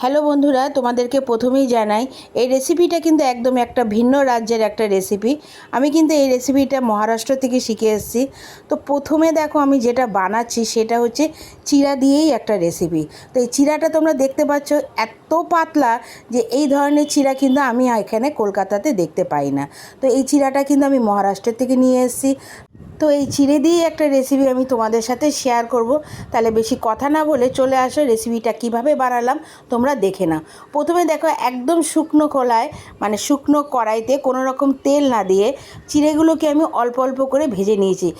Hello বন্ধুরা, তোমাদেরকে প্রথমেই জানাই এই রেসিপিটা কিন্তু একদম একটা ভিন্ন রাজ্যের একটা রেসিপি। আমি কিন্তু এই রেসিপিটা মহারাষ্ট্র থেকে শিখে এসেছি। তো প্রথমে দেখো আমি যেটা বানাচ্ছি সেটা হচ্ছে চিড়া দিয়েই একটা রেসিপি। তো এই চিড়াটা তোমরা দেখতে পাচ্ছ এত পাতলা যে এই ধরনের চিড়া কিন্তু আমি এখানে কলকাতাতে দেখতে পাই না। তো এই চিড়াটা কিন্তু আমি মহারাষ্ট্রের থেকে নিয়ে এসেছি। তো এই চিড়ে দিয়েই একটা রেসিপি আমি তোমাদের সাথে শেয়ার করব। তাহলে বেশি কথা না বলে চলে আসো রেসিপিটা কিভাবে বানালাম তোমরা দেখে নাও। প্রথমে দেখো একদম শুকনো খোলায় মানে শুকনো কড়াইতে কোনো রকম তেল না দিয়ে চিড়েগুলোকে আমি অল্প অল্প করে ভেজে নিয়েছি।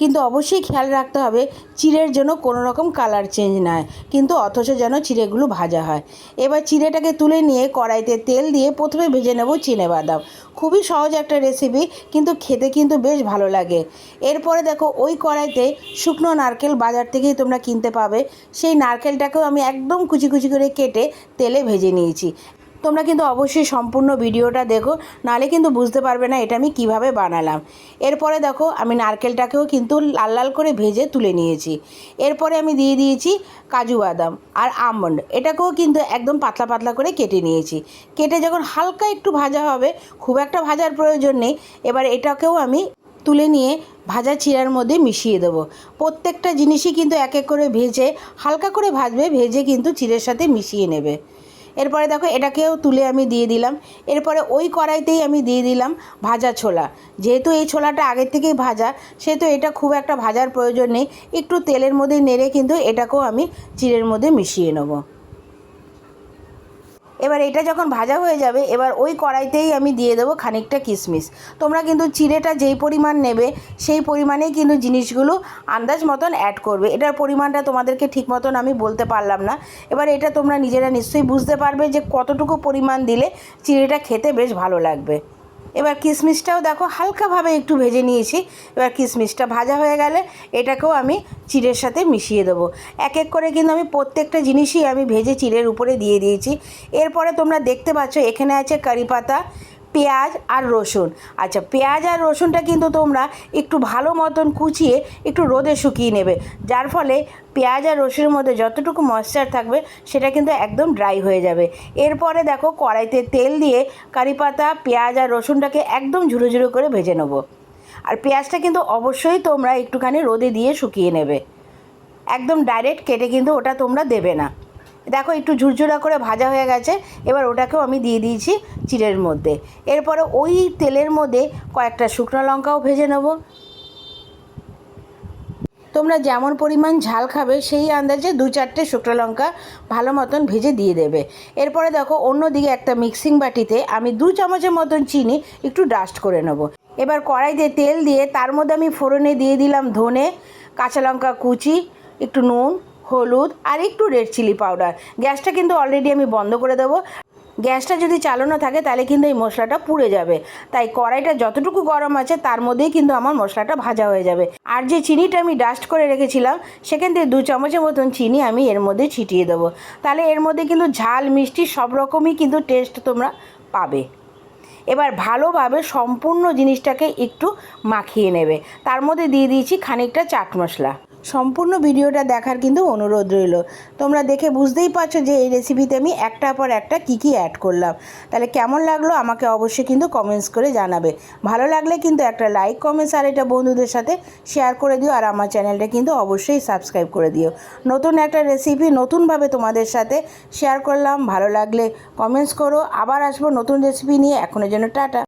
কিন্তু অবশ্যই খেয়াল রাখতে হবে চিড়ের জন্য কোনো রকম কালার চেঞ্জ না হয়, কিন্তু অথচ যেন চিড়েগুলো ভাজা হয়। এবার চিড়েটাকে তুলে নিয়ে কড়াইতে তেল দিয়ে প্রথমে ভেজে নেব চিনেবাদাম। খুবই সহজ একটা রেসিপি, কিন্তু খেতে কিন্তু বেশ ভালো লাগে। এরপরে দেখো ওই কড়াইতে শুকনো নারকেল বাজার থেকেই তোমরা কিনতে পাবে, সেই নারকেলটাকেও আমি একদম কুচি কুচি করে কেটে তেলে ভেজে নিয়েছি। তোমরা কিন্তু অবশ্যই সম্পূর্ণ ভিডিওটা দেখো, নাহলে কিন্তু বুঝতে পারবে না এটা আমি কিভাবে বানালাম। এরপরে দেখো আমি নারকেলটাকেও কিন্তু লাল লাল করে ভেজে তুলে নিয়েছি। এরপরে আমি দিয়ে দিয়েছি কাজু বাদাম আর আমন্ড, এটাকেও কিন্তু একদম পাতলা পাতলা করে কেটে নিয়েছি। কেটে যখন হালকা একটু ভাজা হবে, খুব একটা ভাজার প্রয়োজন নেই, এবার এটাকেও আমি তুলে নিয়ে ভাজা চিড়ার মধ্যে মিশিয়ে দেবো। প্রত্যেকটা জিনিসই কিন্তু এক এক করে ভেজে হালকা করে ভাজবে, ভেজে কিন্তু চিড়ের সাথে মিশিয়ে নেবে। এরপরে দেখো এটাকেও তুলে আমি দিয়ে দিলাম। এরপরে ওই কড়াইতেই আমি দিয়ে দিলাম ভাজা ছোলা। যেহেতু এই ছোলাটা আগের থেকেই ভাজা, সেহেতু এটা খুব একটা ভাজার প্রয়োজন নেই। একটু তেলের মধ্যে নেড়ে কিন্তু এটাকেও আমি চিড়ের মধ্যে মিশিয়ে নেব। এবার এটা যখন ভাজা হয়ে যাবে, এবার ওই কড়াইতেই আমি দিয়ে দেবো খানিকটা কিশমিশ। তোমরা কিন্তু চিড়েটা যেই পরিমাণ নেবে সেই পরিমাণেই কিন্তু জিনিসগুলো আন্দাজ মতন অ্যাড করবে। এটার পরিমাণটা তোমাদেরকে ঠিক মতন আমি বলতে পারলাম না। এবার এটা তোমরা নিজেরা নিশ্চয়ই বুঝতে পারবে যে কতটুকু পরিমাণ দিলে চিড়েটা খেতে বেশ ভালো লাগবে। এবার কিশমিশটাও দেখো হালকাভাবে একটু ভেজে নিয়েছি। এবার কিশমিশটা ভাজা হয়ে গেলে এটাকেও আমি চিড়ের সাথে মিশিয়ে দেবো। এক এক করে কিন্তু আমি প্রত্যেকটা জিনিসই আমি ভেজে চিড়ের উপরে দিয়ে দিয়েছি। এরপরে তোমরা দেখতে পাচ্ছ এখানে আছে কারি পাতা, পেঁয়াজ আর রসুন। আচ্ছা, পেঁয়াজ আর রসুনটা কিন্তু তোমরা একটু ভালো মতন কুচিয়ে একটু রোদে শুকিয়ে নেবে, যার ফলে পেঁয়াজ আর রসুনের মধ্যে যতটুকু ময়েশ্চার থাকবে সেটা কিন্তু একদম ড্রাই হয়ে যাবে। এরপরে দেখো কড়াইতে তেল দিয়ে কারি পাতা, পেঁয়াজ আর রসুনটাকে একদম ঝুরো ঝুরো করে ভেজে নেবো। আর পেঁয়াজটা কিন্তু অবশ্যই তোমরা একটুখানি রোদে দিয়ে শুকিয়ে নেবে, একদম ডাইরেক্ট কেটে কিন্তু ওটা তোমরা দেবে না। দেখো একটু ঝুরঝুরা করে ভাজা হয়ে গেছে। এবার ওটাকেও আমি দিয়ে দিয়েছি চিড়ের মধ্যে। এরপরে ওই তেলের মধ্যে কয়েকটা শুকনো লঙ্কাও ভেজে নেব। তোমরা যেমন পরিমাণ ঝাল খাবে সেই আন্দাজে 2-4টে শুকনো লঙ্কা ভালো মতন ভেজে দিয়ে দেবে। এরপরে দেখো অন্যদিকে একটা মিক্সিং বাটিতে আমি 2 চামচের মতন চিনি একটু ডাস্ট করে নেব। এবার কড়াইতে তেল দিয়ে তার মধ্যে আমি ফোড়নে দিয়ে দিলাম ধনে, কাঁচা লঙ্কা কুচি, একটু নুন, হলুদ আর একটু রেড চিলি পাউডার। গ্যাসটা কিন্তু অলরেডি আমি বন্ধ করে দেবো। গ্যাসটা যদি চালানো থাকে তাহলে কিন্তু এই মশলাটা পুড়ে যাবে, তাই কড়াইটা যতটুকু গরম আছে তার মধ্যেই কিন্তু আমার মশলাটা ভাজা হয়ে যাবে। আর যে চিনিটা আমি ডাস্ট করে রেখেছিলাম সেখান থেকে 2 চামচের মতন চিনি আমি এর মধ্যে ছিটিয়ে দেবো। তাহলে এর মধ্যে কিন্তু ঝাল মিষ্টি সব রকমই কিন্তু টেস্ট তোমরা পাবে। এবার ভালোভাবে সম্পূর্ণ জিনিসটাকে একটু মাখিয়ে নেবে। তার মধ্যে দিয়ে দিয়েছি খানিকটা চাট মশলা। সম্পূর্ণ ভিডিওটা দেখার কিন্তু অনুরোধ রইল। তোমরা দেখে বুঝতেই পারছো যে এই রেসিপিতে আমি একটার পর একটা কী অ্যাড করলাম। তাহলে কেমন লাগলো আমাকে অবশ্যই কিন্তু কমেন্টস করে জানাবে। ভালো লাগলে কিন্তু একটা লাইক, কমেন্টস আর এটা বন্ধুদের সাথে শেয়ার করে দিও। আর আমার চ্যানেলটা কিন্তু অবশ্যই সাবস্ক্রাইব করে দিও। নতুন একটা রেসিপি নতুনভাবে তোমাদের সাথে শেয়ার করলাম। ভালো লাগলে কমেন্টস করো। আবার আসবো নতুন রেসিপি নিয়ে। এখনের জন্য টাটা।